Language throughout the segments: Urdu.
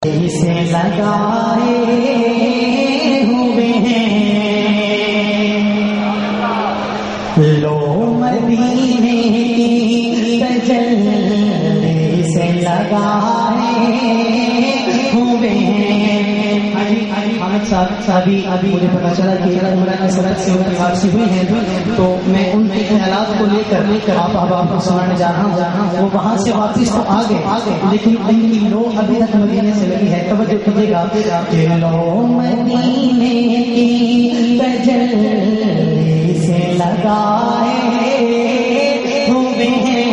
سے لگائے ہوئے ہیں لو مدینے کی تجلی سے لگائے ہوئے ہیں۔ حامد صاحب ابھی مجھے پتا چلا کہ مولانا سبق سے فارسی ہوئی ہیں، تو میں ان کے خیالات کو لے کر آپ کو سنانے جا رہا ہوں۔ وہ وہاں سے واپس تو آ گئے، لیکن ان کی لو ابھی تک مدینے سے لگی ہے۔ توجہ کیجیے گا کہ لو مدینے کی تجلی سے لگائے ہوئے ہیں،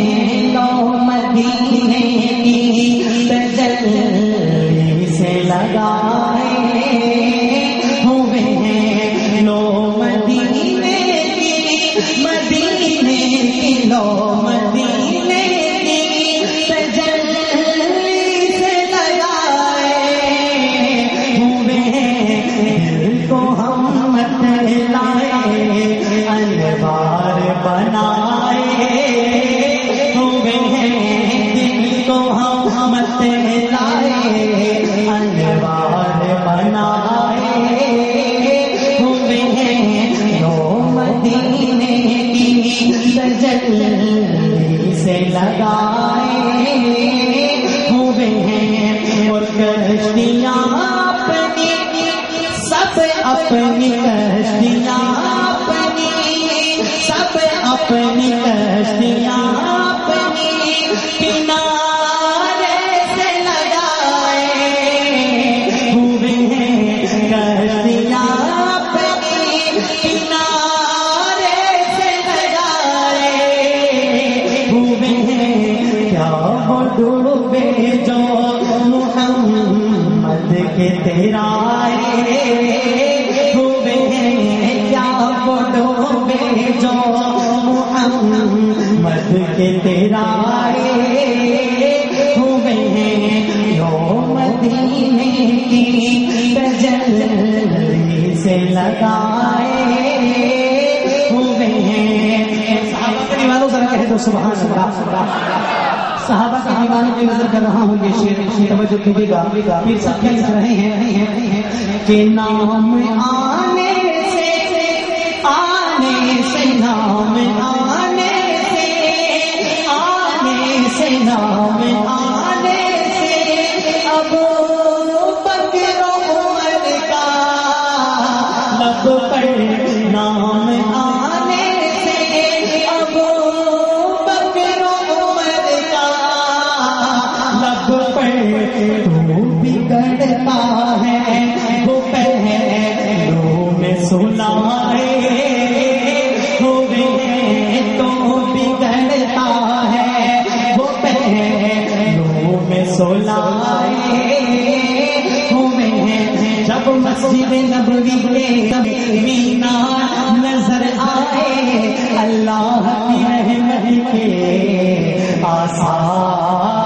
لو مدینے کی تجلی سے لگائے ہوئے ہیں، لو مدینے کی لو مدینے کی تجلی سے لگائے ہوئے ہیں، دل کو ہم مت لائے انوار بنائے ہوئے ہیں، دل کو ہم مت لائے انوار بنائے ہوئے ہیں، لو مدینے کی تجلی سے لگائے ہوئے ہیں، اور کشتیاں اپنی سب اپنی کشتیاں اپنی سب اپنی کشتیاں اپنی کنارے سے لگائے ہوئے ہیں، کشتیاں اپنی کنارے سے لگائے ہوئے ہیں، کیا وہ ڈوبے جو محمد کے تیرائے ہوئے ہیں، کیا وہ ڈوبے جو محمد کے تیرائے ہوئے ہیں، لو مدینے کی تجلی سے لگائے ہوئے ہیں۔ صحابہ کے دیوانوں ذرا کہہ دو سبحان اللہ۔ صحابہ کے دیوانوں کی نظر کر رہا ہوں، یہ شعر توجہ کیجیے گا۔ پھر سب کہہ رہے ہیں کہ نام آنے سے نام آنے سے نام آنے سے ابو بکر عمر کا لب پر نام آنے سے ابو بکر عمر کا لب پر تو بگڑتا ہے وہ پہلو میں سلائے ہوئے ہیں، تو بگڑتا ہے وہ پہلو میں سلائے ہوئے ہیں، جب مسجد نبوی کے مینار نظر آئے اللہ کی رحمت کے آثار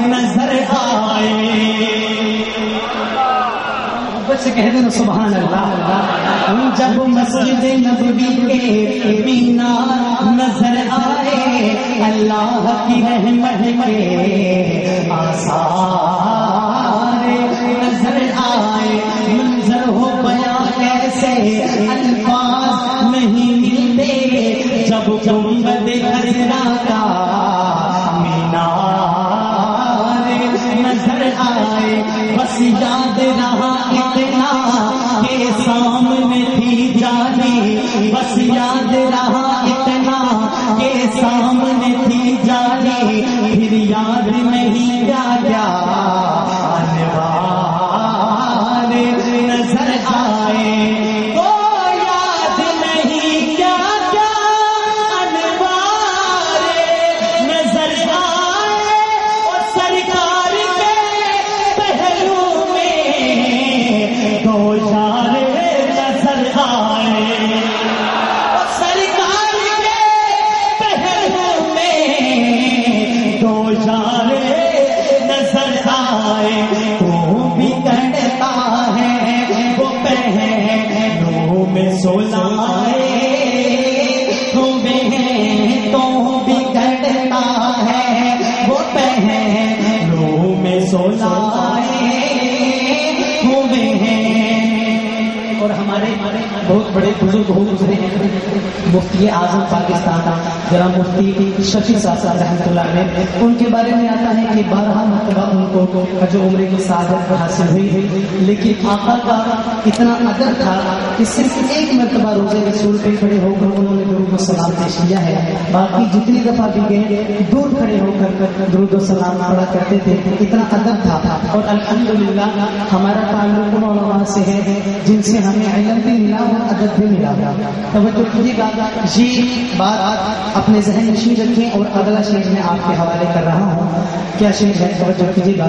نظر آئے۔ بس کہہ دینا سبحان اللہ۔ جب مسجد نبوی کے مینار نظر آئے اللہ کی رحمت کے آثار نظر آئے، منظر ہو بیاں کیسے الفاظ نہیں ملتے، جب گنبد خضرا کا مینار نظر آئے، بس یاد رہا اتنا کہ سامنے تھی جالی، بس یاد رہا اتنا کہ سامنے تھی جالی، پھر یاد نہیں کیا انوار نظر آئے، وہ یاد نہیں کیا انوار نظر آئے، اور سرکار کے پہلو میں دو اشارے نظر آئے، اور سرکار کے پہلو میں دو اشارے نظر ہوئے ہیں۔ اور ہمارے بہت بڑے بزرگ ہو گزرے ہیں، مفتی اعظم پاکستان جناب مفتی شفیع صاحب رحمۃ اللہ علیہ، ان کے بارے میں آتا ہے کہ 12 مرتبہ ان کو جو عمرے کی سعادت حاصل ہوئی، لیکن آقا کا اتنا ادب تھا کہ صرف ایک مرتبہ روزے رسول پہ کھڑے ہو کر انہوں نے درود و سلام پیش کیا ہے، باقی جتنی دفعہ بھی گئے دور کھڑے ہو کر درود و سلام پڑھا کرتے تھے، اتنا ادب تھا۔ اور الحمدللہ ہمارا تعلق ان علماء سے ہے جن سے ہمیں علم بھی ملا اور ادب بھی ملا۔ توجہ کیجیے گا، یہ بات اپنے ذہن نشین رکھیں، اور اگلا شعر میں آپ کے حوالے کر رہا ہوں۔ کیا شعر ہے؟ توجہ کیجیے گا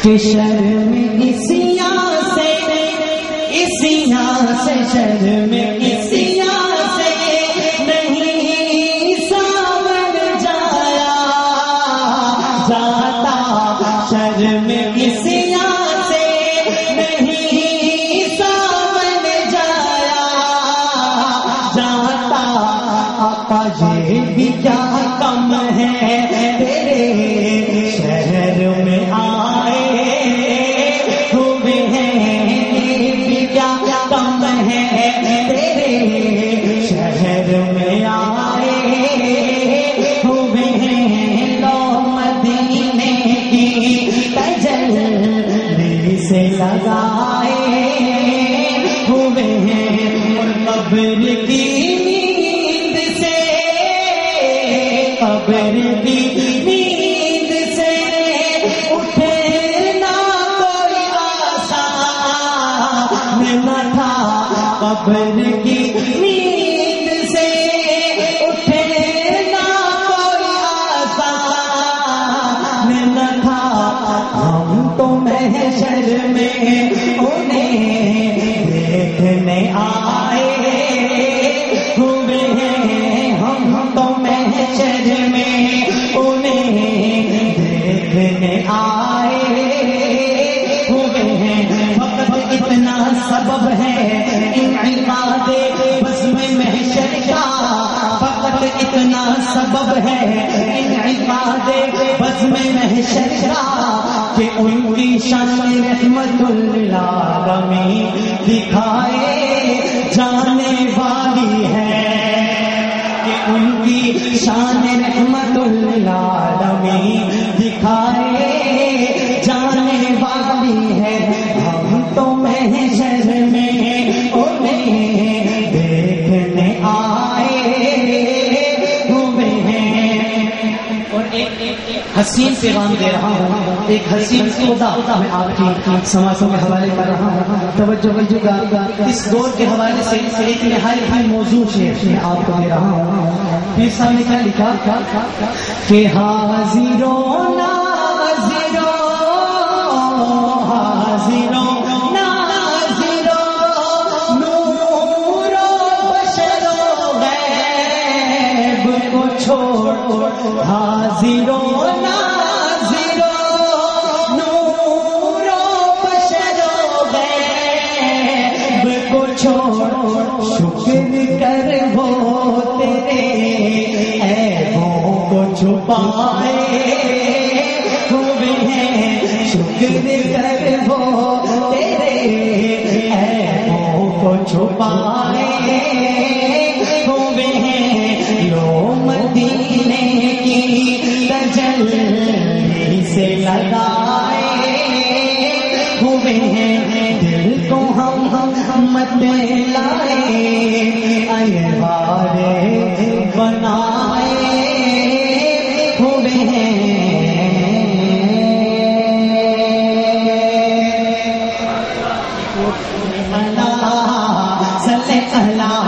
کہ شرم اسیاں سے شرم اسیاں سے نہیں ساون جایا جاتا، شرم اسیاں سے نہیں ساون جایا جاتا، آقا یہ بھی کیا کم ہے تیرے شہر میں آئے ہوئے ہیں، یہ بھی کیا کم ہے تیرے شہر میں آئے ہوئے ہیں، لو مدینے کی تجلی سے لگائے ہوئے ہیں، اور قبر کی نیند سے، قبر کی نیند سے اٹھنا کوئی آسان نہ تھا، قبر کی نیند سے اٹھنا کوئی آسان نہ تھا، ہم تو محشر میں انہیں دیکھنے آئے ہوئے ہیں، ہم تو محشر میں انہیں دیکھنے آئے ہوئے ہیں، فقط اتنا سبب ہے انعقاد بزم محشر کا، فقط اتنا سبب ہے انعقاد بزم محشر کا کہ ان کی شان رحمت للعالمین دکھائے جانے والی ہے، کہ ان کی شان رحمت للعالمین دکھائے جانے والی ہے، ہم تو محشر میں انہیں دیکھنے آئے ہوئے ہیں۔ اور ایک حسین پیغام دے رہا ہوں، ایک حسین خدا میں آپ کی سماعتوں کے حوالے کر رہا ہوں، توجہ کیجیے گا، اس دور کے حوالے سے ایک نہایت موضوع شعر میں آپ کو دے رہا ہوں۔ پھر صاحب نے کیا لکھا کہ حاضرو ناظرو حاضرو ناظرو نور و بشر و غیب کو چھوڑ، حاضرو ناظرو نور و بشر و غیب کو چھوڑ، شکر کر وہ تیرے عیبوں کو چھپائے ہوئے ہیں، شکر کر وہ تیرے عیبوں کو چھپائے ہوئے ہیں، لو مدینے کی تجلی سے لگائے ہوئے ہیں، دل کو ہم مت لائے انوارے بنائے ہوئے ہیں، اللہ صلی اللہ